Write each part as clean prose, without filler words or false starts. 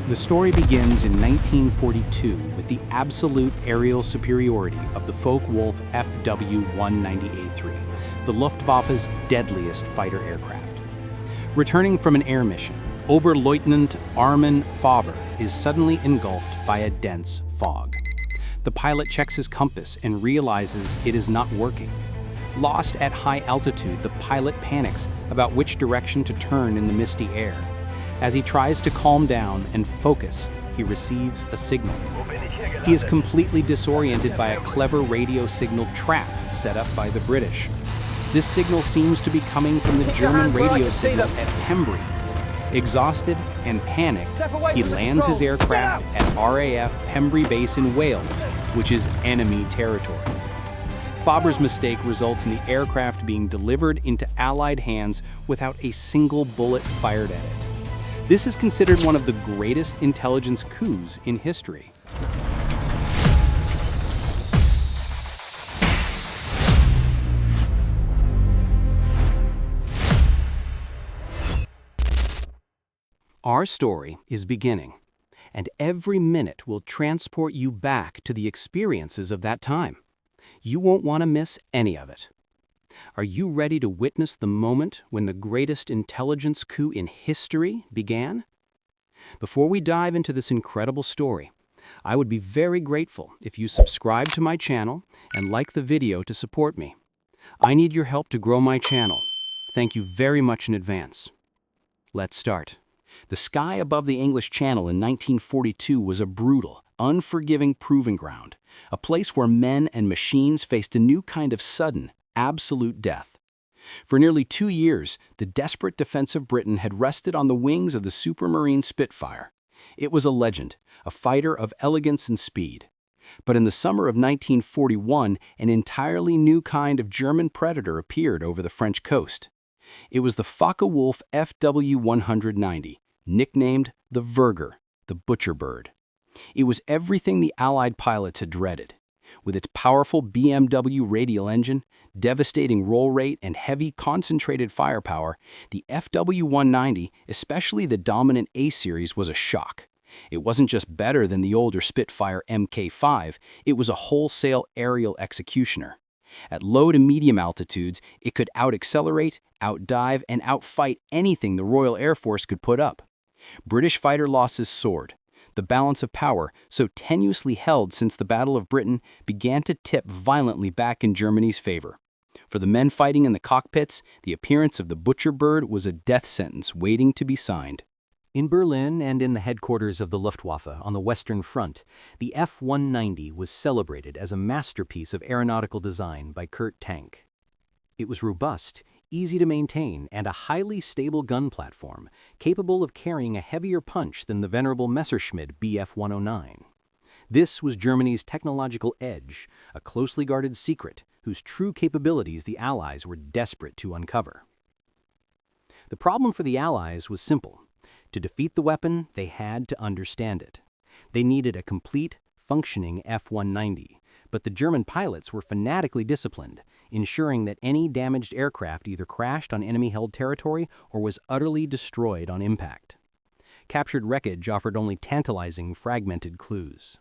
The story begins in 1942 with the absolute aerial superiority of the Focke-Wulf Fw-190A3, the Luftwaffe's deadliest fighter aircraft. Returning from an air mission, Oberleutnant Alman Faber is suddenly engulfed by a dense fog. The pilot checks his compass and realizes it is not working. Lost at high altitude, the pilot panics about which direction to turn in the misty air. As he tries to calm down and focus, he receives a signal. He is completely disoriented by a clever radio signal trap set up by the British. This signal seems to be coming from the German radio signal at Pembry. Exhausted and panicked, he lands his aircraft at RAF Pembry Base in Wales, which is enemy territory. Faber's mistake results in the aircraft being delivered into Allied hands without a single bullet fired at it. This is considered one of the greatest intelligence coups in history. Our story is beginning, and every minute will transport you back to the experiences of that time. You won't want to miss any of it. Are you ready to witness the moment when the greatest intelligence coup in history began? Before we dive into this incredible story, I would be very grateful if you subscribe to my channel and like the video to support me. I need your help to grow my channel. Thank you very much in advance. Let's start. The sky above the English Channel in 1942 was a brutal, unforgiving proving ground, a place where men and machines faced a new kind of sudden, absolute death. For nearly 2 years, the desperate defense of Britain had rested on the wings of the Supermarine Spitfire. It was a legend, a fighter of elegance and speed. But in the summer of 1941, an entirely new kind of German predator appeared over the French coast. It was the Focke-Wulf Fw-190, nicknamed the Verger, the butcher bird. It was everything the Allied pilots had dreaded. With its powerful BMW radial engine, devastating roll rate, and heavy concentrated firepower, the Fw-190, especially the dominant A-series, was a shock. It wasn't just better than the older Spitfire Mk5, it was a wholesale aerial executioner. At low to medium altitudes, it could out-accelerate, out-dive, and out-fight anything the Royal Air Force could put up. British fighter losses soared. The balance of power, so tenuously held since the Battle of Britain, began to tip violently back in Germany's favor. For the men fighting in the cockpits, the appearance of the butcher bird was a death sentence waiting to be signed. In Berlin and in the headquarters of the Luftwaffe on the Western Front, the F-190 was celebrated as a masterpiece of aeronautical design by Kurt Tank. It was robust, easy to maintain, and a highly stable gun platform, capable of carrying a heavier punch than the venerable Messerschmitt Bf-109. This was Germany's technological edge, a closely guarded secret whose true capabilities the Allies were desperate to uncover. The problem for the Allies was simple. To defeat the weapon, they had to understand it. They needed a complete, functioning F-190, but the German pilots were fanatically disciplined, ensuring that any damaged aircraft either crashed on enemy-held territory or was utterly destroyed on impact. Captured wreckage offered only tantalizing, fragmented clues.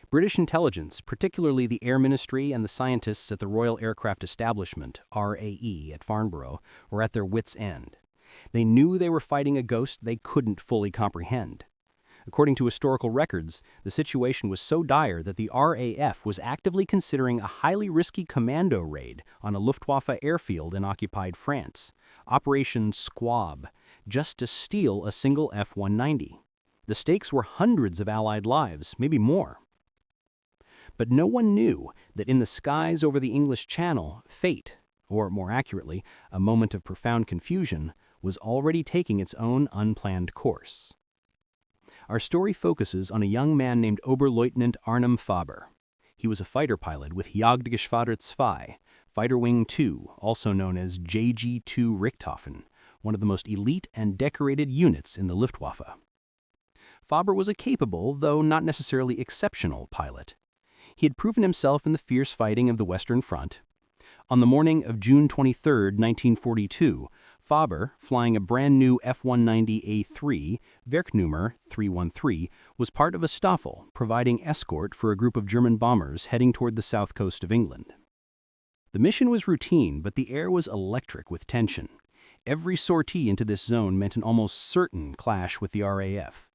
British intelligence, particularly the Air Ministry and the scientists at the Royal Aircraft Establishment, RAE, at Farnborough, were at their wits' end. They knew they were fighting a ghost they couldn't fully comprehend. According to historical records, the situation was so dire that the RAF was actively considering a highly risky commando raid on a Luftwaffe airfield in occupied France, Operation Squab, just to steal a single F-190. The stakes were hundreds of Allied lives, maybe more. But no one knew that in the skies over the English Channel, fate, or more accurately, a moment of profound confusion, was already taking its own unplanned course. Our story focuses on a young man named Oberleutnant Arnim Faber. He was a fighter pilot with Jagdgeschwader 2, Fighter Wing 2, also known as JG-2 Richthofen, one of the most elite and decorated units in the Luftwaffe. Faber was a capable, though not necessarily exceptional, pilot. He had proven himself in the fierce fighting of the Western Front. On the morning of June 23, 1942, Faber, flying a brand-new F-190A3, Werknummer 313, was part of a Staffel, providing escort for a group of German bombers heading toward the south coast of England. The mission was routine, but the air was electric with tension. Every sortie into this zone meant an almost certain clash with the RAF.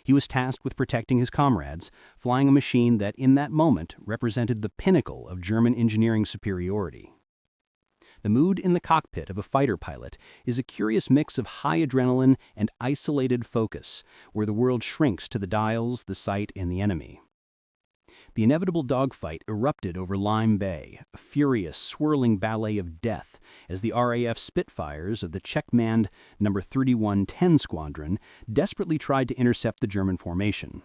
He was tasked with protecting his comrades, flying a machine that, in that moment, represented the pinnacle of German engineering superiority. The mood in the cockpit of a fighter pilot is a curious mix of high adrenaline and isolated focus, where the world shrinks to the dials, the sight, and the enemy. The inevitable dogfight erupted over Lime Bay, a furious, swirling ballet of death, as the RAF Spitfires of the Czech-manned No. 3110 Squadron desperately tried to intercept the German formation.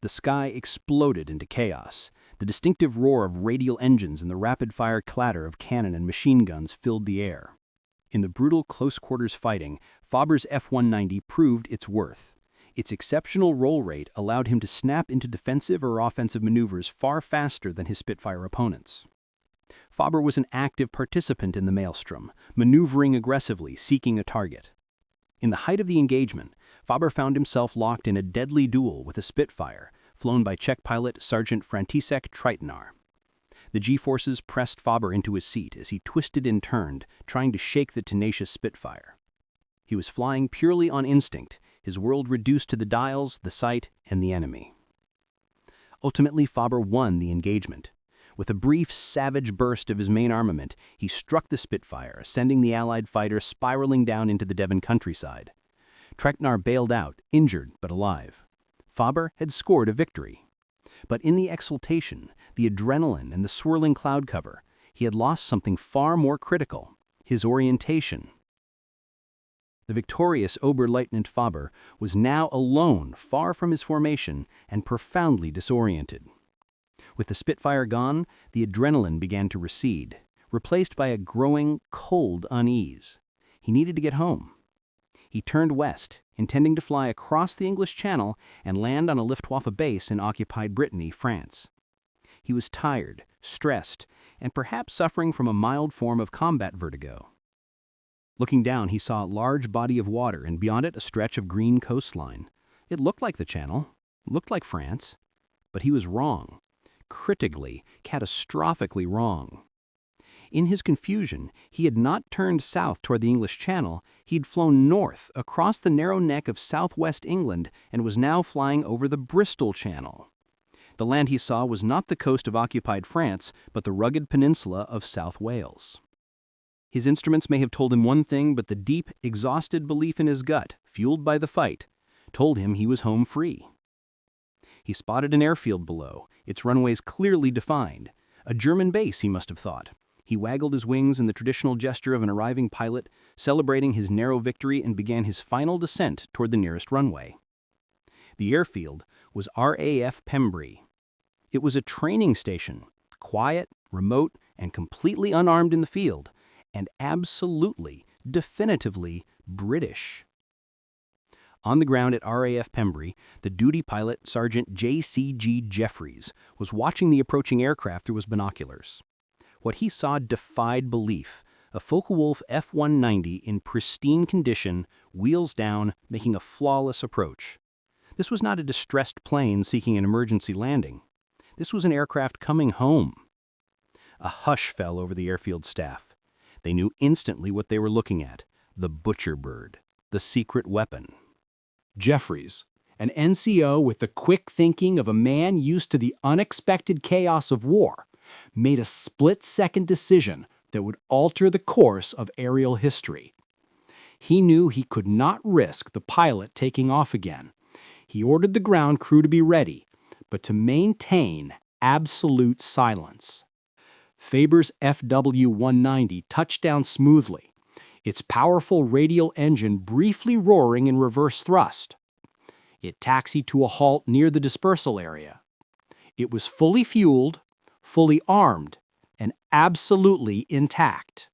The sky exploded into chaos. The distinctive roar of radial engines and the rapid-fire clatter of cannon and machine guns filled the air. In the brutal close-quarters fighting, Faber's F-190 proved its worth. Its exceptional roll rate allowed him to snap into defensive or offensive maneuvers far faster than his Spitfire opponents. Faber was an active participant in the maelstrom, maneuvering aggressively, seeking a target. In the height of the engagement, Faber found himself locked in a deadly duel with a Spitfire, flown by Czech pilot Sergeant František Treitnar. The G-forces pressed Faber into his seat as he twisted and turned, trying to shake the tenacious Spitfire. He was flying purely on instinct, his world reduced to the dials, the sight, and the enemy. Ultimately, Faber won the engagement. With a brief, savage burst of his main armament, he struck the Spitfire, sending the Allied fighter spiraling down into the Devon countryside. Treitnar bailed out, injured but alive. Faber had scored a victory. But in the exultation, the adrenaline, and the swirling cloud cover, he had lost something far more critical: his orientation. The victorious Oberleutnant Faber was now alone, far from his formation, and profoundly disoriented. With the Spitfire gone, the adrenaline began to recede, replaced by a growing, cold unease. He needed to get home. He turned west, intending to fly across the English Channel and land on a Luftwaffe base in occupied Brittany, France. He was tired, stressed, and perhaps suffering from a mild form of combat vertigo. Looking down, he saw a large body of water and beyond it a stretch of green coastline. It looked like the Channel, looked like France, but he was wrong. Critically, catastrophically wrong. In his confusion, he had not turned south toward the English Channel, he'd flown north across the narrow neck of southwest England and was now flying over the Bristol Channel. The land he saw was not the coast of occupied France, but the rugged peninsula of South Wales. His instruments may have told him one thing, but the deep, exhausted belief in his gut, fueled by the fight, told him he was home free. He spotted an airfield below, its runways clearly defined. A German base, he must have thought. He waggled his wings in the traditional gesture of an arriving pilot, celebrating his narrow victory, and began his final descent toward the nearest runway. The airfield was RAF Pembrey. It was a training station, quiet, remote, and completely unarmed in the field, and absolutely, definitively British. On the ground at RAF Pembrey, the duty pilot, Sergeant J.C.G. Jeffries, was watching the approaching aircraft through his binoculars. What he saw defied belief: a Focke-Wulf F-190 in pristine condition, wheels down, making a flawless approach. This was not a distressed plane seeking an emergency landing. This was an aircraft coming home. A hush fell over the airfield staff. They knew instantly what they were looking at: the butcher bird, the secret weapon. Jeffries, an NCO with the quick thinking of a man used to the unexpected chaos of war, made a split-second decision that would alter the course of aerial history. He knew he could not risk the pilot taking off again. He ordered the ground crew to be ready, but to maintain absolute silence. Faber's FW-190 touched down smoothly, its powerful radial engine briefly roaring in reverse thrust. It taxied to a halt near the dispersal area. It was fully fueled, fully armed, and absolutely intact.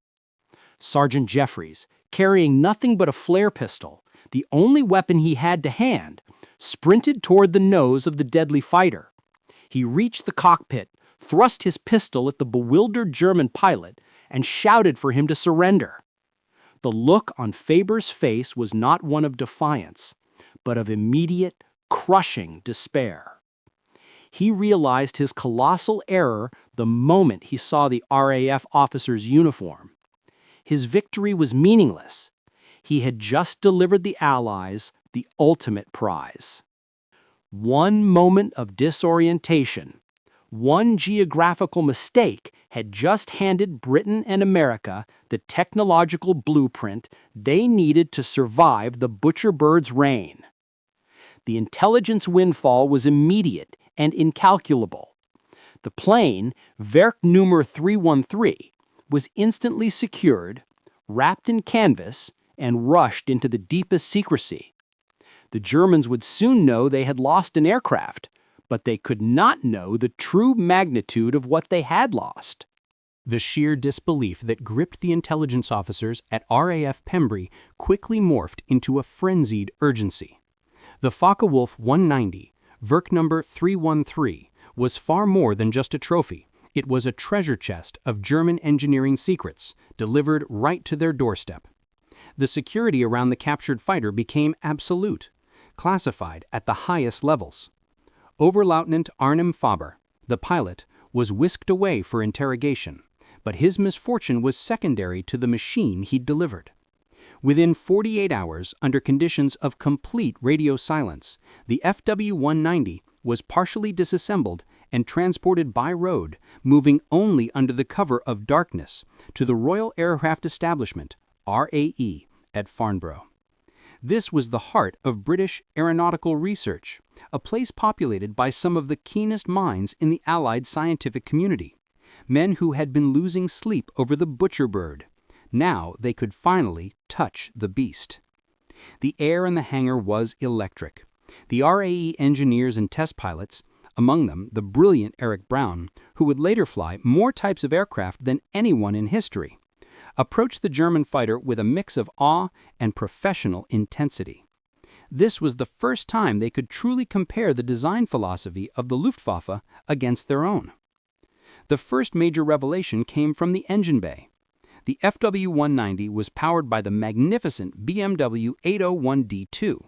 Sergeant Jeffries, carrying nothing but a flare pistol, the only weapon he had to hand, sprinted toward the nose of the deadly fighter. He reached the cockpit, thrust his pistol at the bewildered German pilot, and shouted for him to surrender. The look on Faber's face was not one of defiance, but of immediate, crushing despair. He realized his colossal error the moment he saw the RAF officer's uniform. His victory was meaningless. He had just delivered the Allies the ultimate prize. One moment of disorientation, one geographical mistake had just handed Britain and America the technological blueprint they needed to survive the butcherbird's reign. The intelligence windfall was immediate and incalculable. The plane, Werk Nummer 313, was instantly secured, wrapped in canvas, and rushed into the deepest secrecy. The Germans would soon know they had lost an aircraft, but they could not know the true magnitude of what they had lost. The sheer disbelief that gripped the intelligence officers at RAF Pembry quickly morphed into a frenzied urgency. The Focke-Wulf 190, Werk number 313, was far more than just a trophy. It was a treasure chest of German engineering secrets, delivered right to their doorstep. The security around the captured fighter became absolute, classified at the highest levels. Oberleutnant Arnim Faber, the pilot, was whisked away for interrogation, but his misfortune was secondary to the machine he'd delivered. Within 48 hours, under conditions of complete radio silence, the FW-190 was partially disassembled and transported by road, moving only under the cover of darkness, to the Royal Aircraft Establishment, RAE, at Farnborough. This was the heart of British aeronautical research, a place populated by some of the keenest minds in the Allied scientific community, men who had been losing sleep over the butcherbird. Now they could finally touch the beast. The air in the hangar was electric. The RAE engineers and test pilots, among them the brilliant Eric Brown, who would later fly more types of aircraft than anyone in history, approached the German fighter with a mix of awe and professional intensity. This was the first time they could truly compare the design philosophy of the Luftwaffe against their own. The first major revelation came from the engine bay. The FW-190 was powered by the magnificent BMW 801D2,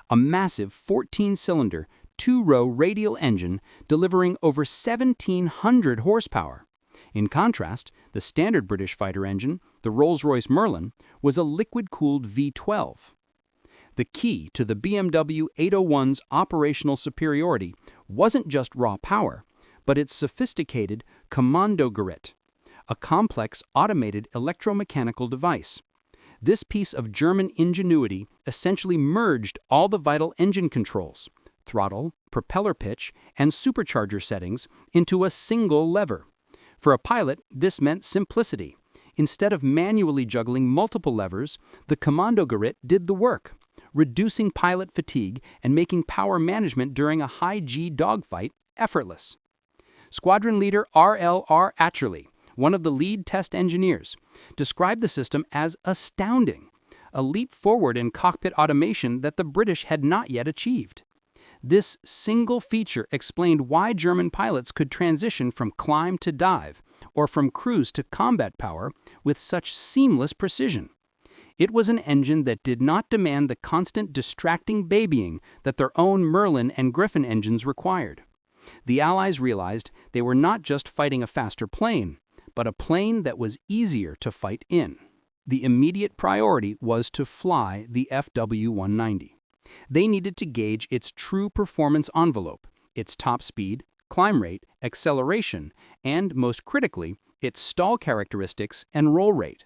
a massive 14-cylinder, two-row radial engine delivering over 1,700 horsepower. In contrast, the standard British fighter engine, the Rolls-Royce Merlin, was a liquid-cooled V12. The key to the BMW 801's operational superiority wasn't just raw power, but its sophisticated Kommandogerät, a complex automated electromechanical device. This piece of German ingenuity essentially merged all the vital engine controls, throttle, propeller pitch, and supercharger settings into a single lever. For a pilot, this meant simplicity. Instead of manually juggling multiple levers, the Kommandogerät did the work, reducing pilot fatigue and making power management during a high-G dogfight effortless. Squadron leader R.L.R. Atcherley, one of the lead test engineers, described the system as astounding, a leap forward in cockpit automation that the British had not yet achieved. This single feature explained why German pilots could transition from climb to dive, or from cruise to combat power, with such seamless precision. It was an engine that did not demand the constant distracting babying that their own Merlin and Griffin engines required. The Allies realized they were not just fighting a faster plane, but a plane that was easier to fight in. The immediate priority was to fly the FW-190. They needed to gauge its true performance envelope, its top speed, climb rate, acceleration, and, most critically, its stall characteristics and roll rate.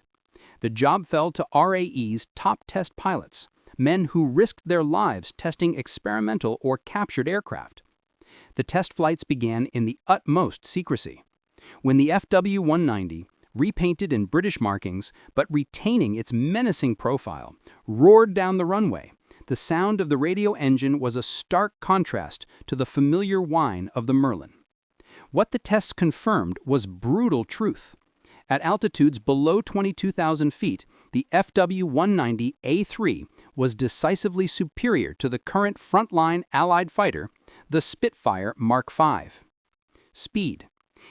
The job fell to RAE's top test pilots, men who risked their lives testing experimental or captured aircraft. The test flights began in the utmost secrecy. When the FW-190, repainted in British markings but retaining its menacing profile, roared down the runway, the sound of the radio engine was a stark contrast to the familiar whine of the Merlin. What the tests confirmed was brutal truth. At altitudes below 22,000 feet, the FW-190A3 was decisively superior to the current frontline Allied fighter, the Spitfire Mark V. Speed.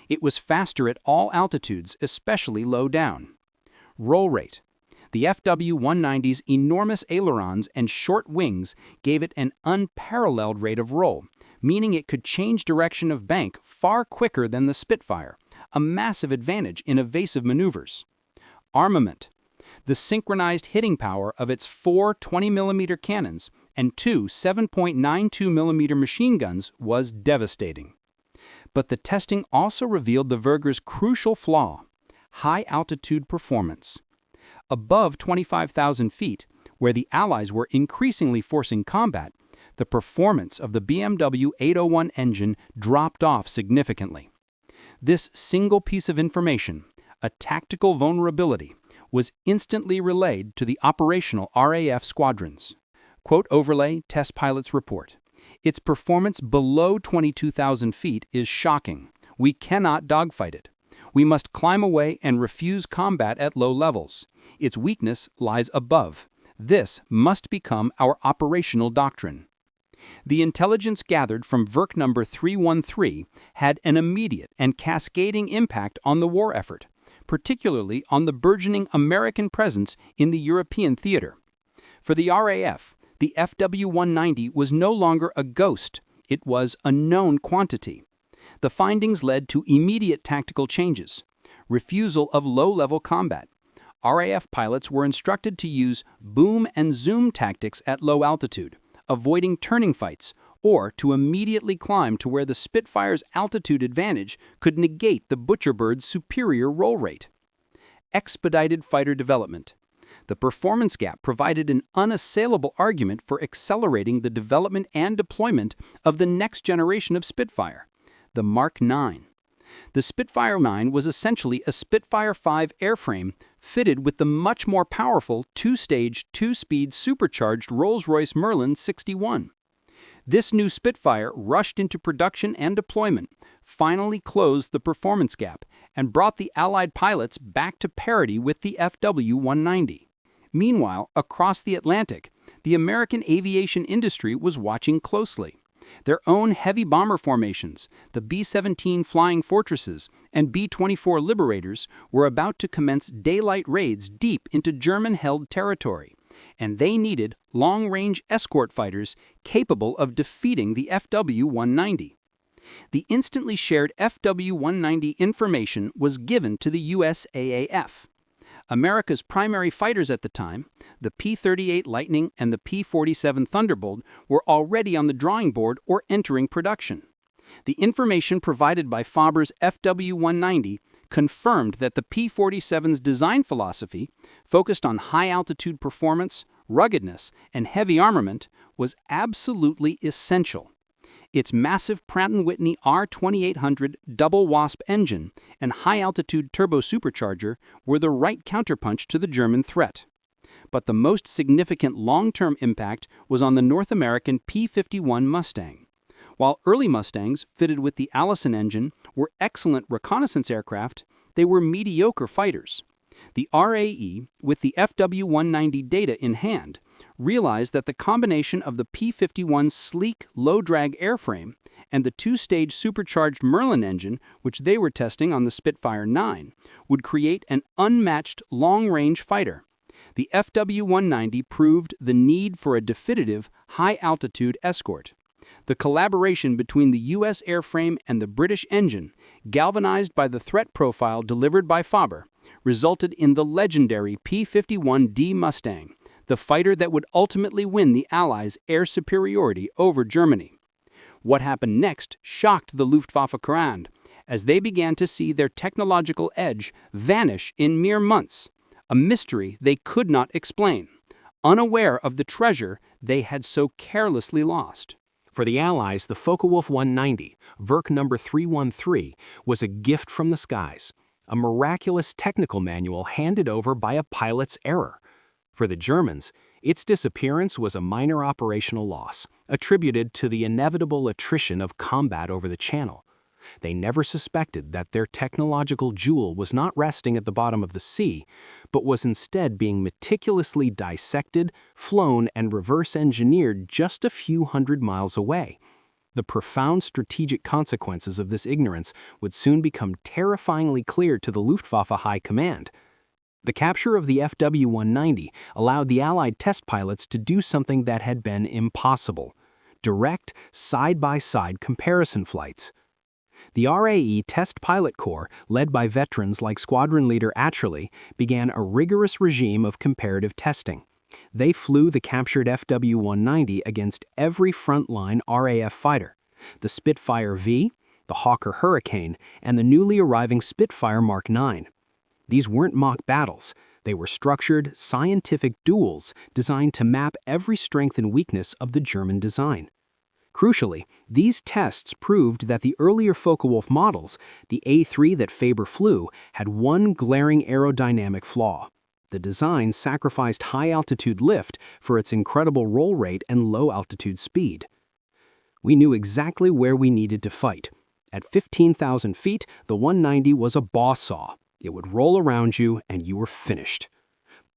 It was faster at all altitudes, especially low down. Roll rate. The FW-190's enormous ailerons and short wings gave it an unparalleled rate of roll, meaning it could change direction of bank far quicker than the Spitfire, a massive advantage in evasive maneuvers. Armament. The synchronized hitting power of its 4 20mm cannons and 2 7.92mm machine guns was devastating. But the testing also revealed the Vöger's crucial flaw: high-altitude performance. Above 25,000 feet, where the Allies were increasingly forcing combat, the performance of the BMW 801 engine dropped off significantly. This single piece of information, a tactical vulnerability, was instantly relayed to the operational RAF squadrons. Quote overlay test pilot's report. Its performance below 22,000 feet is shocking. We cannot dogfight it. We must climb away and refuse combat at low levels. Its weakness lies above. This must become our operational doctrine. The intelligence gathered from Werk number 313 had an immediate and cascading impact on the war effort, particularly on the burgeoning American presence in the European theater. For the RAF, the FW-190 was no longer a ghost, it was a known quantity. The findings led to immediate tactical changes: refusal of low-level combat. RAF pilots were instructed to use boom and zoom tactics at low altitude, avoiding turning fights, or to immediately climb to where the Spitfire's altitude advantage could negate the Butcherbird's superior roll rate. Expedited fighter development. The performance gap provided an unassailable argument for accelerating the development and deployment of the next generation of Spitfire, the Mark IX. The Spitfire 9 was essentially a Spitfire 5 airframe fitted with the much more powerful two-stage, two-speed supercharged Rolls-Royce Merlin 61. This new Spitfire rushed into production and deployment, finally closed the performance gap, and brought the Allied pilots back to parity with the FW-190. Meanwhile, across the Atlantic, the American aviation industry was watching closely. Their own heavy bomber formations, the B-17 Flying Fortresses and B-24 Liberators, were about to commence daylight raids deep into German-held territory, and they needed long-range escort fighters capable of defeating the FW-190. The instantly shared FW-190 information was given to the USAAF. America's primary fighters at the time, the P-38 Lightning and the P-47 Thunderbolt, were already on the drawing board or entering production. The information provided by Faber's FW-190 confirmed that the P-47's design philosophy, focused on high-altitude performance, ruggedness, and heavy armament, was absolutely essential. Its massive Pratt & Whitney R2800 double WASP engine and high-altitude turbo supercharger were the right counterpunch to the German threat. But the most significant long-term impact was on the North American P-51 Mustang. While early Mustangs, fitted with the Allison engine, were excellent reconnaissance aircraft, they were mediocre fighters. The RAE, with the FW-190 data in hand, realized that the combination of the P-51's sleek, low-drag airframe and the two-stage supercharged Merlin engine, which they were testing on the Spitfire 9, would create an unmatched long-range fighter. The FW-190 proved the need for a definitive, high-altitude escort. The collaboration between the U.S. airframe and the British engine, galvanized by the threat profile delivered by Faber, resulted in the legendary P-51D Mustang, the fighter that would ultimately win the Allies' air superiority over Germany. What happened next shocked the Luftwaffe command, as they began to see their technological edge vanish in mere months, a mystery they could not explain, unaware of the treasure they had so carelessly lost. For the Allies, the Focke-Wulf 190, Werk number 313, was a gift from the skies, a miraculous technical manual handed over by a pilot's error. For the Germans, its disappearance was a minor operational loss, attributed to the inevitable attrition of combat over the Channel. They never suspected that their technological jewel was not resting at the bottom of the sea, but was instead being meticulously dissected, flown, and reverse-engineered just a few hundred miles away. The profound strategic consequences of this ignorance would soon become terrifyingly clear to the Luftwaffe High Command. The capture of the FW-190 allowed the Allied test pilots to do something that had been impossible: direct, side-by-side comparison flights. The RAE Test Pilot Corps, led by veterans like Squadron Leader Atcherley, began a rigorous regime of comparative testing. They flew the captured FW-190 against every frontline RAF fighter: the Spitfire V, the Hawker Hurricane, and the newly arriving Spitfire Mark IX. These weren't mock battles. They were structured, scientific duels designed to map every strength and weakness of the German design. Crucially, these tests proved that the earlier Focke-Wulf models, the A3 that Faber flew, had one glaring aerodynamic flaw. The design sacrificed high-altitude lift for its incredible roll rate and low-altitude speed. We knew exactly where we needed to fight. At 15,000 feet, the 190 was a boss saw. It would roll around you and you were finished.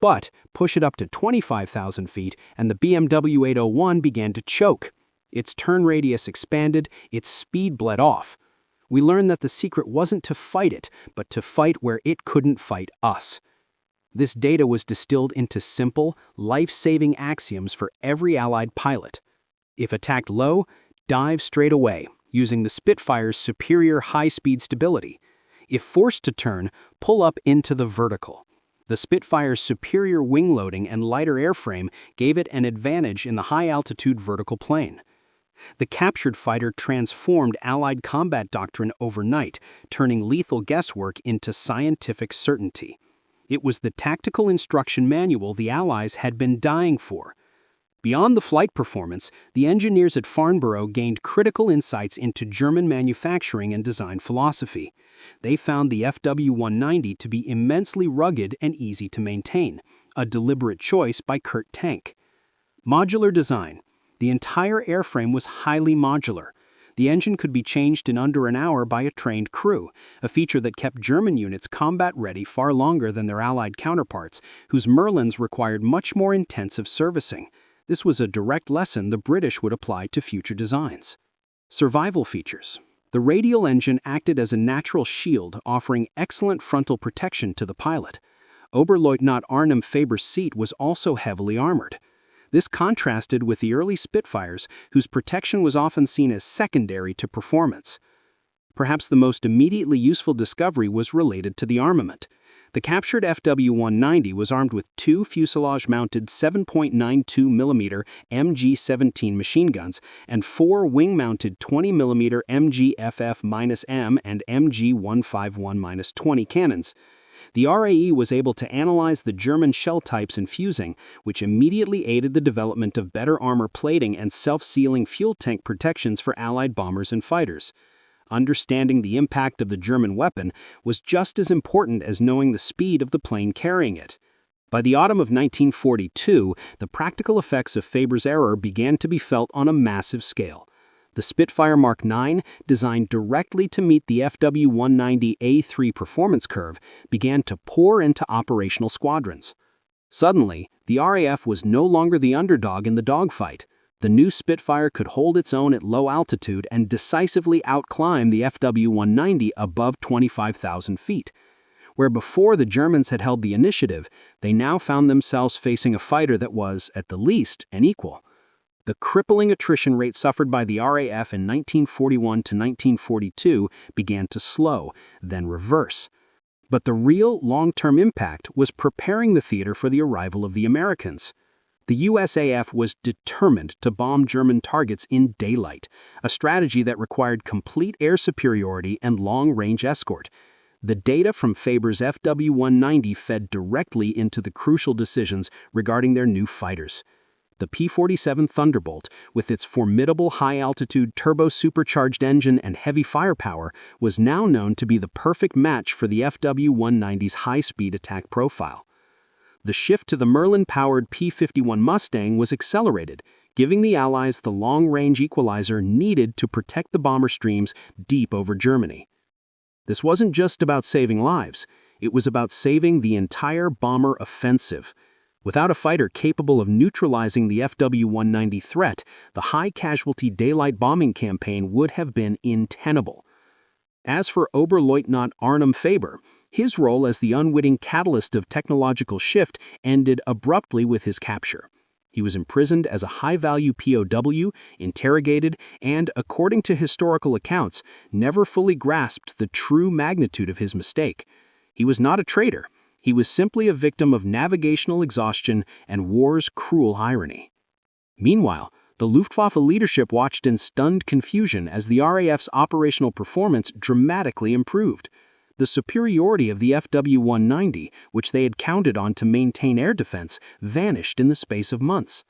But push it up to 25,000 feet and the BMW 801 began to choke. Its turn radius expanded, its speed bled off. We learned that the secret wasn't to fight it, but to fight where it couldn't fight us. This data was distilled into simple, life-saving axioms for every Allied pilot. If attacked low, dive straight away, using the Spitfire's superior high-speed stability. If forced to turn, pull up into the vertical. The Spitfire's superior wing loading and lighter airframe gave it an advantage in the high-altitude vertical plane. The captured fighter transformed Allied combat doctrine overnight, turning lethal guesswork into scientific certainty. It was the tactical instruction manual the Allies had been dying for. Beyond the flight performance, the engineers at Farnborough gained critical insights into German manufacturing and design philosophy. They found the FW-190 to be immensely rugged and easy to maintain, a deliberate choice by Kurt Tank. Modular design. The entire airframe was highly modular. The engine could be changed in under an hour by a trained crew, a feature that kept German units combat-ready far longer than their Allied counterparts, whose Merlins required much more intensive servicing. This was a direct lesson the British would apply to future designs. Survival features. The radial engine acted as a natural shield, offering excellent frontal protection to the pilot. Oberleutnant Arnim Faber's seat was also heavily armored. This contrasted with the early Spitfires, whose protection was often seen as secondary to performance. Perhaps the most immediately useful discovery was related to the armament. The captured FW-190 was armed with two fuselage-mounted 7.92mm MG-17 machine guns and four wing-mounted 20mm MG-FF-M and MG-151-20 cannons. The RAE was able to analyze the German shell types in fusing, which immediately aided the development of better armor plating and self-sealing fuel tank protections for Allied bombers and fighters. Understanding the impact of the German weapon was just as important as knowing the speed of the plane carrying it. By the autumn of 1942, the practical effects of Faber's error began to be felt on a massive scale. The Spitfire Mark IX, designed directly to meet the FW-190 A3 performance curve, began to pour into operational squadrons. Suddenly, the RAF was no longer the underdog in the dogfight. The new Spitfire could hold its own at low altitude and decisively outclimb the FW-190 above 25,000 feet. Where before the Germans had held the initiative, they now found themselves facing a fighter that was, at the least, an equal. The crippling attrition rate suffered by the RAF in 1941 to 1942 began to slow, then reverse. But the real long-term impact was preparing the theater for the arrival of the Americans. The USAF was determined to bomb German targets in daylight, a strategy that required complete air superiority and long-range escort. The data from Faber's FW-190 fed directly into the crucial decisions regarding their new fighters. The P-47 Thunderbolt, with its formidable high-altitude turbo-supercharged engine and heavy firepower, was now known to be the perfect match for the FW-190's high-speed attack profile. The shift to the Merlin-powered P-51 Mustang was accelerated, giving the Allies the long-range equalizer needed to protect the bomber streams deep over Germany. This wasn't just about saving lives, it was about saving the entire bomber offensive. Without a fighter capable of neutralizing the FW-190 threat, the high-casualty daylight bombing campaign would have been untenable. As for Oberleutnant Arnim Faber, His role as the unwitting catalyst of technological shift ended abruptly with his capture. He was imprisoned as a high-value POW, interrogated, and, according to historical accounts, never fully grasped the true magnitude of his mistake. He was not a traitor. He was simply a victim of navigational exhaustion and war's cruel irony. Meanwhile, the Luftwaffe leadership watched in stunned confusion as the RAF's operational performance dramatically improved. The superiority of the FW-190, which they had counted on to maintain air defense, vanished in the space of months.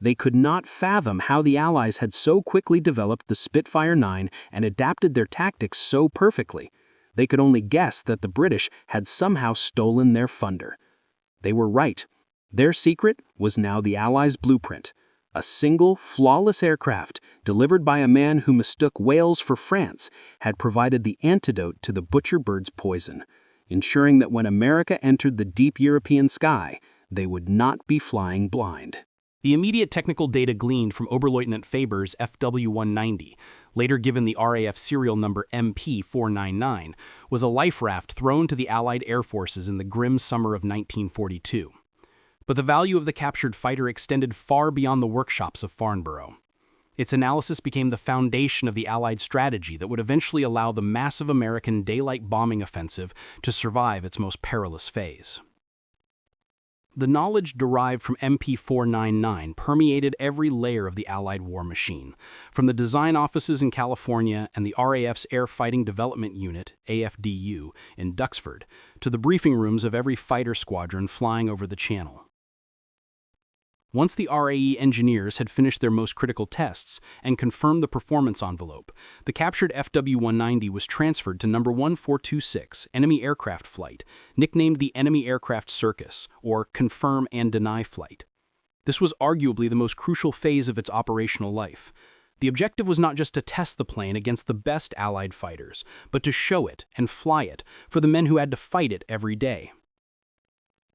They could not fathom how the Allies had so quickly developed the Spitfire 9 and adapted their tactics so perfectly. They could only guess that the British had somehow stolen their thunder. They were right. Their secret was now the Allies' blueprint. A single, flawless aircraft, delivered by a man who mistook Wales for France, had provided the antidote to the butcher bird's poison, ensuring that when America entered the deep European sky, they would not be flying blind. The immediate technical data gleaned from Oberleutnant Faber's FW-190, later given the RAF serial number MP-499, was a life raft thrown to the Allied air forces in the grim summer of 1942. But the value of the captured fighter extended far beyond the workshops of Farnborough. Its analysis became the foundation of the Allied strategy that would eventually allow the massive American daylight bombing offensive to survive its most perilous phase. The knowledge derived from MP-499 permeated every layer of the Allied war machine, from the design offices in California and the RAF's Air Fighting Development Unit, AFDU, in Duxford, to the briefing rooms of every fighter squadron flying over the Channel. Once the RAE engineers had finished their most critical tests and confirmed the performance envelope, the captured FW-190 was transferred to number 1426, Enemy Aircraft Flight, nicknamed the Enemy Aircraft Circus, or Confirm and Deny Flight. This was arguably the most crucial phase of its operational life. The objective was not just to test the plane against the best Allied fighters, but to show it and fly it for the men who had to fight it every day.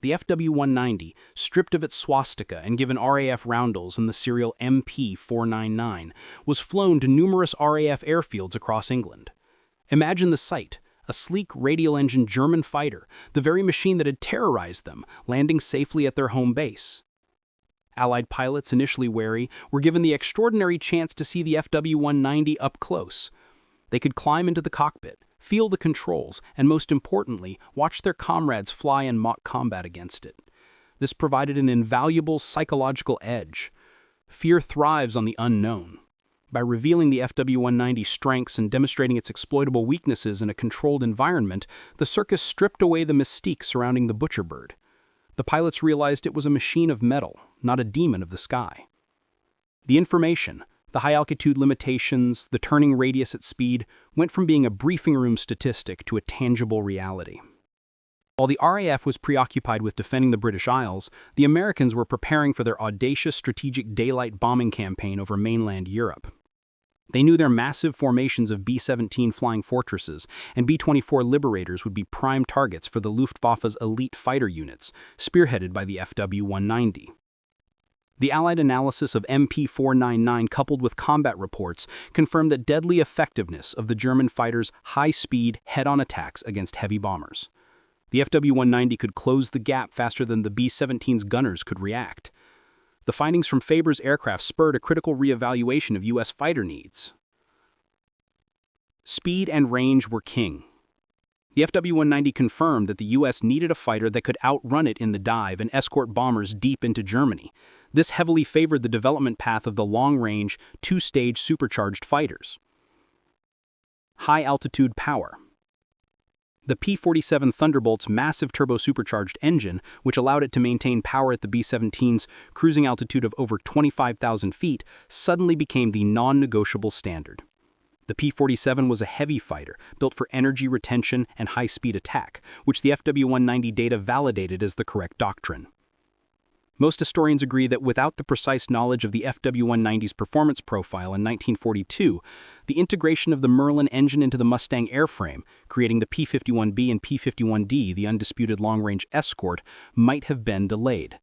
The FW-190, stripped of its swastika and given RAF roundels in the serial MP-499, was flown to numerous RAF airfields across England. Imagine the sight, a sleek radial-engine German fighter, the very machine that had terrorized them, landing safely at their home base. Allied pilots, initially wary, were given the extraordinary chance to see the FW-190 up close. They could climb into the cockpit, feel the controls, and most importantly, watch their comrades fly in mock combat against it. This provided an invaluable psychological edge. Fear thrives on the unknown. By revealing the FW-190's strengths and demonstrating its exploitable weaknesses in a controlled environment, the circus stripped away the mystique surrounding the butcher bird. The pilots realized it was a machine of metal, not a demon of the sky. The information, the high-altitude limitations, the turning radius at speed, went from being a briefing room statistic to a tangible reality. While the RAF was preoccupied with defending the British Isles, the Americans were preparing for their audacious strategic daylight bombing campaign over mainland Europe. They knew their massive formations of B-17 flying fortresses and B-24 Liberators would be prime targets for the Luftwaffe's elite fighter units, spearheaded by the FW-190. The Allied analysis of MP-499 coupled with combat reports confirmed the deadly effectiveness of the German fighters' high-speed, head-on attacks against heavy bombers. The FW-190 could close the gap faster than the B-17's gunners could react. The findings from Faber's aircraft spurred a critical reevaluation of U.S. fighter needs. Speed and range were king. The FW-190 confirmed that the U.S. needed a fighter that could outrun it in the dive and escort bombers deep into Germany. This heavily favored the development path of the long-range, two-stage supercharged fighters. High-altitude power. The P-47 Thunderbolt's massive turbo-supercharged engine, which allowed it to maintain power at the B-17's cruising altitude of over 25,000 feet, suddenly became the non-negotiable standard. The P-47 was a heavy fighter, built for energy retention and high-speed attack, which the FW-190 data validated as the correct doctrine. Most historians agree that without the precise knowledge of the FW-190's performance profile in 1942, the integration of the Merlin engine into the Mustang airframe, creating the P-51B and P-51D, the undisputed long-range escort, might have been delayed.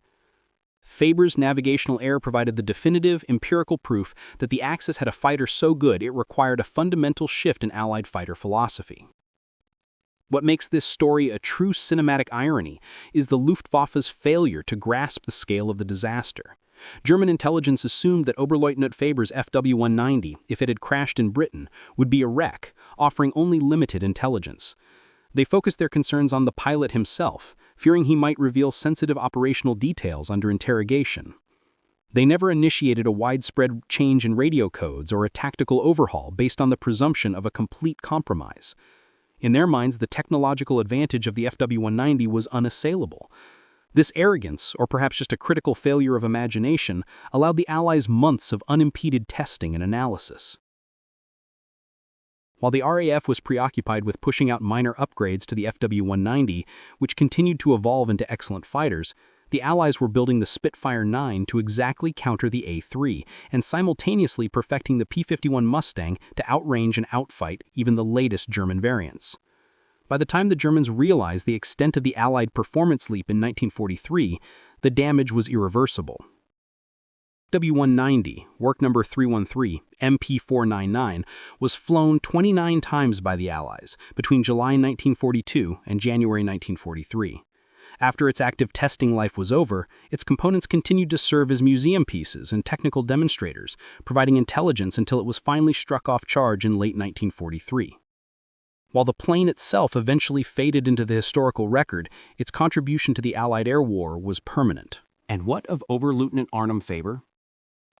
Faber's navigational error provided the definitive, empirical proof that the Axis had a fighter so good it required a fundamental shift in Allied fighter philosophy. What makes this story a true cinematic irony is the Luftwaffe's failure to grasp the scale of the disaster. German intelligence assumed that Oberleutnant Faber's Fw-190, if it had crashed in Britain, would be a wreck, offering only limited intelligence. They focused their concerns on the pilot himself, fearing he might reveal sensitive operational details under interrogation. They never initiated a widespread change in radio codes or a tactical overhaul based on the presumption of a complete compromise. In their minds, the technological advantage of the Fw-190 was unassailable. This arrogance, or perhaps just a critical failure of imagination, allowed the Allies months of unimpeded testing and analysis. While the RAF was preoccupied with pushing out minor upgrades to the Fw-190, which continued to evolve into excellent fighters, the Allies were building the Spitfire 9 to exactly counter the A-3 and simultaneously perfecting the P-51 Mustang to outrange and outfight even the latest German variants. By the time the Germans realized the extent of the Allied performance leap in 1943, the damage was irreversible. W190, work number 313, MP499, was flown 29 times by the Allies between July 1942 and January 1943. After its active testing life was over, its components continued to serve as museum pieces and technical demonstrators, providing intelligence until it was finally struck off charge in late 1943. While the plane itself eventually faded into the historical record, its contribution to the Allied air war was permanent. And what of Oberleutnant Arnim Faber?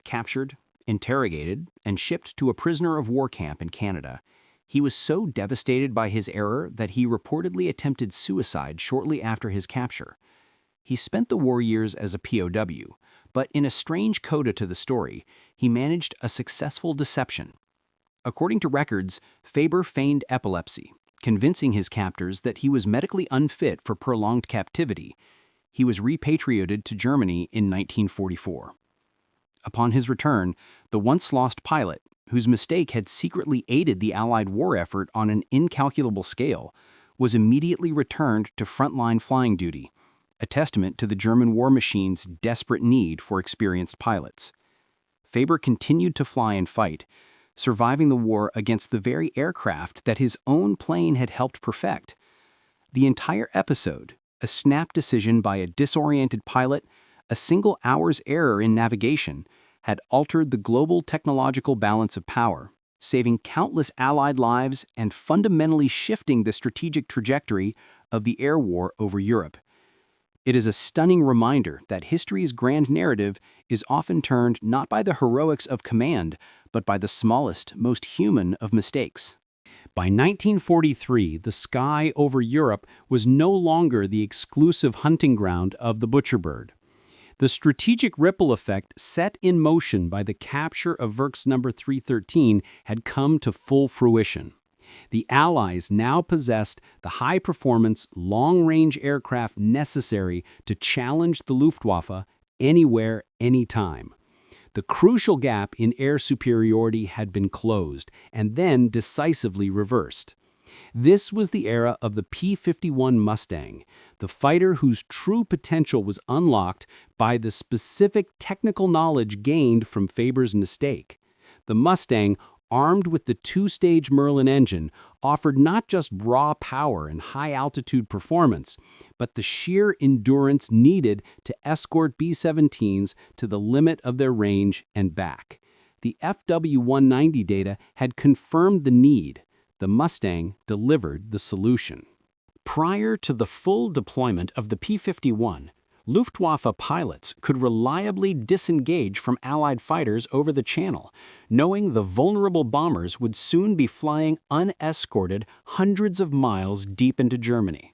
Captured, interrogated, and shipped to a prisoner of war camp in Canada, he was so devastated by his error that he reportedly attempted suicide shortly after his capture. He spent the war years as a POW, but in a strange coda to the story, he managed a successful deception. According to records, Faber feigned epilepsy, convincing his captors that he was medically unfit for prolonged captivity. He was repatriated to Germany in 1944. Upon his return, the once-lost pilot, whose mistake had secretly aided the Allied war effort on an incalculable scale, was immediately returned to frontline flying duty, a testament to the German war machine's desperate need for experienced pilots. Faber continued to fly and fight, surviving the war against the very aircraft that his own plane had helped perfect. The entire episode, a snap decision by a disoriented pilot, a single hour's error in navigation, had altered the global technological balance of power, saving countless Allied lives and fundamentally shifting the strategic trajectory of the air war over Europe. It is a stunning reminder that history's grand narrative is often turned not by the heroics of command, but by the smallest, most human of mistakes. By 1943, the sky over Europe was no longer the exclusive hunting ground of the butcherbird. The strategic ripple effect set in motion by the capture of Works number 313 had come to full fruition. The Allies now possessed the high-performance, long-range aircraft necessary to challenge the Luftwaffe anywhere, anytime. The crucial gap in air superiority had been closed and then decisively reversed. This was the era of the P-51 Mustang, the fighter whose true potential was unlocked by the specific technical knowledge gained from Faber's mistake. The Mustang, armed with the two-stage Merlin engine, offered not just raw power and high-altitude performance, but the sheer endurance needed to escort B-17s to the limit of their range and back. The Fw-190 data had confirmed the need. The Mustang delivered the solution. Prior to the full deployment of the P-51, Luftwaffe pilots could reliably disengage from Allied fighters over the Channel, knowing the vulnerable bombers would soon be flying unescorted hundreds of miles deep into Germany.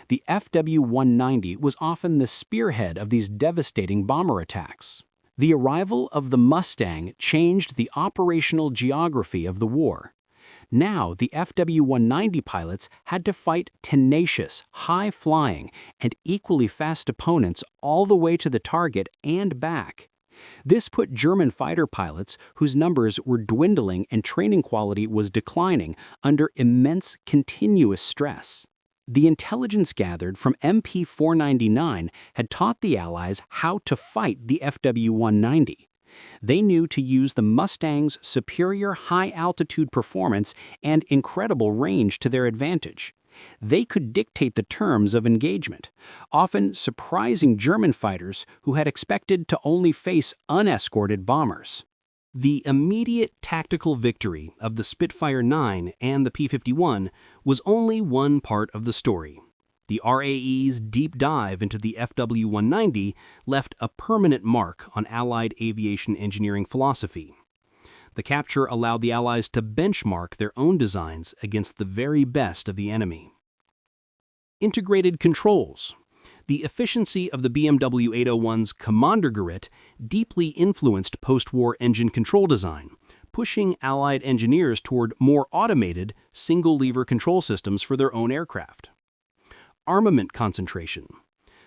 The Fw-190 was often the spearhead of these devastating bomber attacks. The arrival of the Mustang changed the operational geography of the war. Now, the Fw-190 pilots had to fight tenacious, high-flying, and equally fast opponents all the way to the target and back. This put German fighter pilots, whose numbers were dwindling and training quality was declining, under immense continuous stress. The intelligence gathered from MP499 had taught the Allies how to fight the Fw-190. They knew to use the Mustang's superior high-altitude performance and incredible range to their advantage. They could dictate the terms of engagement, often surprising German fighters who had expected to only face unescorted bombers. The immediate tactical victory of the Spitfire 9 and the P-51 was only one part of the story. The RAE's deep dive into the FW-190 left a permanent mark on Allied aviation engineering philosophy. The capture allowed the Allies to benchmark their own designs against the very best of the enemy. Integrated controls. The efficiency of the BMW 801's Kommandergerät deeply influenced post-war engine control design, pushing Allied engineers toward more automated, single-lever control systems for their own aircraft. Armament concentration.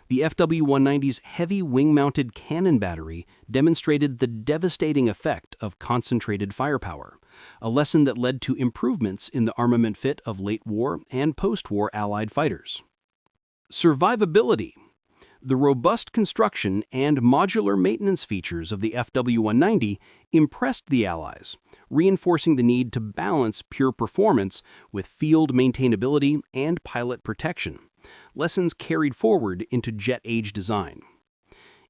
The FW-190's heavy wing-mounted cannon battery demonstrated the devastating effect of concentrated firepower, a lesson that led to improvements in the armament fit of late-war and post-war Allied fighters. Survivability. The robust construction and modular maintenance features of the FW-190 impressed the Allies, reinforcing the need to balance pure performance with field maintainability and pilot protection, lessons carried forward into jet-age design.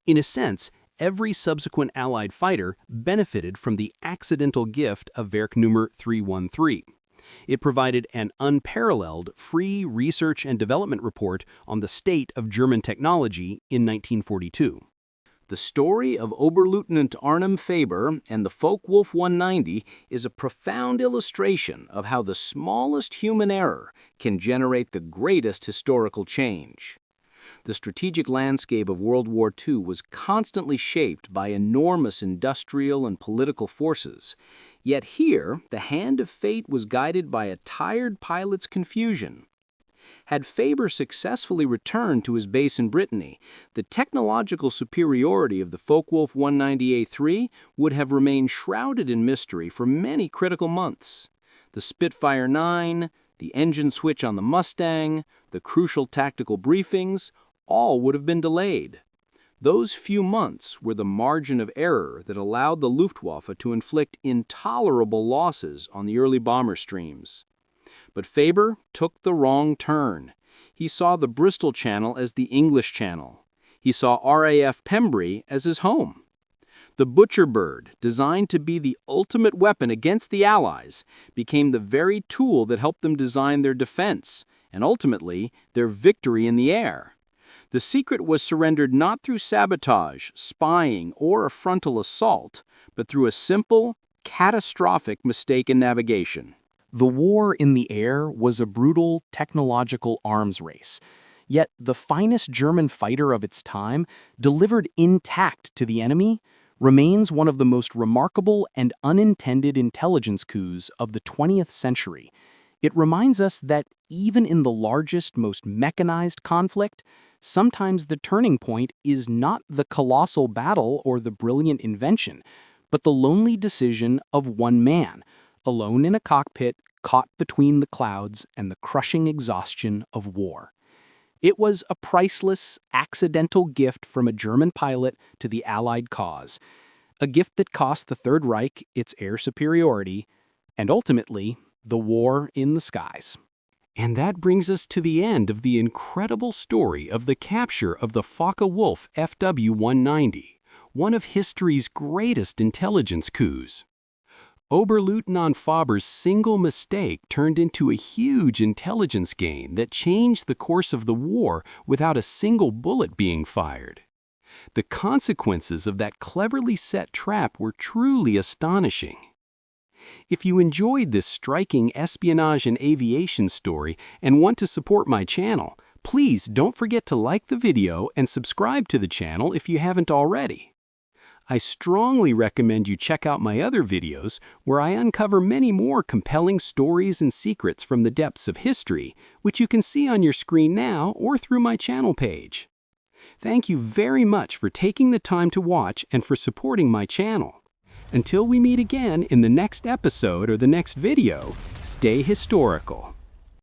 In a sense, every subsequent Allied fighter benefited from the accidental gift of Werknummer 313. It provided an unparalleled free research and development report on the state of German technology in 1942. The story of Oberleutnant Arnim Faber and the Focke-Wulf 190 is a profound illustration of how the smallest human error can generate the greatest historical change. The strategic landscape of World War II was constantly shaped by enormous industrial and political forces. Yet here, the hand of fate was guided by a tired pilot's confusion. Had Faber successfully returned to his base in Brittany, the technological superiority of the Focke-Wulf 190A3 would have remained shrouded in mystery for many critical months. The Spitfire 9, the engine switch on the Mustang, the crucial tactical briefings, all would have been delayed. Those few months were the margin of error that allowed the Luftwaffe to inflict intolerable losses on the early bomber streams. But Faber took the wrong turn. He saw the Bristol Channel as the English Channel. He saw RAF Pembrey as his home. The butcher bird, designed to be the ultimate weapon against the Allies, became the very tool that helped them design their defense, and ultimately, their victory in the air. The secret was surrendered not through sabotage, spying, or a frontal assault, but through a simple, catastrophic mistake in navigation. The war in the air was a brutal technological arms race. Yet the finest German fighter of its time, delivered intact to the enemy, remains one of the most remarkable and unintended intelligence coups of the 20th century. It reminds us that even in the largest, most mechanized conflict, sometimes the turning point is not the colossal battle or the brilliant invention, but the lonely decision of one man, alone in a cockpit, caught between the clouds and the crushing exhaustion of war. It was a priceless, accidental gift from a German pilot to the Allied cause, a gift that cost the Third Reich its air superiority, and ultimately, the war in the skies. And that brings us to the end of the incredible story of the capture of the Focke-Wulf FW-190, one of history's greatest intelligence coups. Oberleutnant Faber's single mistake turned into a huge intelligence gain that changed the course of the war without a single bullet being fired. The consequences of that cleverly set trap were truly astonishing. If you enjoyed this striking espionage and aviation story and want to support my channel, please don't forget to like the video and subscribe to the channel if you haven't already. I strongly recommend you check out my other videos where I uncover many more compelling stories and secrets from the depths of history, which you can see on your screen now or through my channel page. Thank you very much for taking the time to watch and for supporting my channel. Until we meet again in the next episode or the next video, stay historical.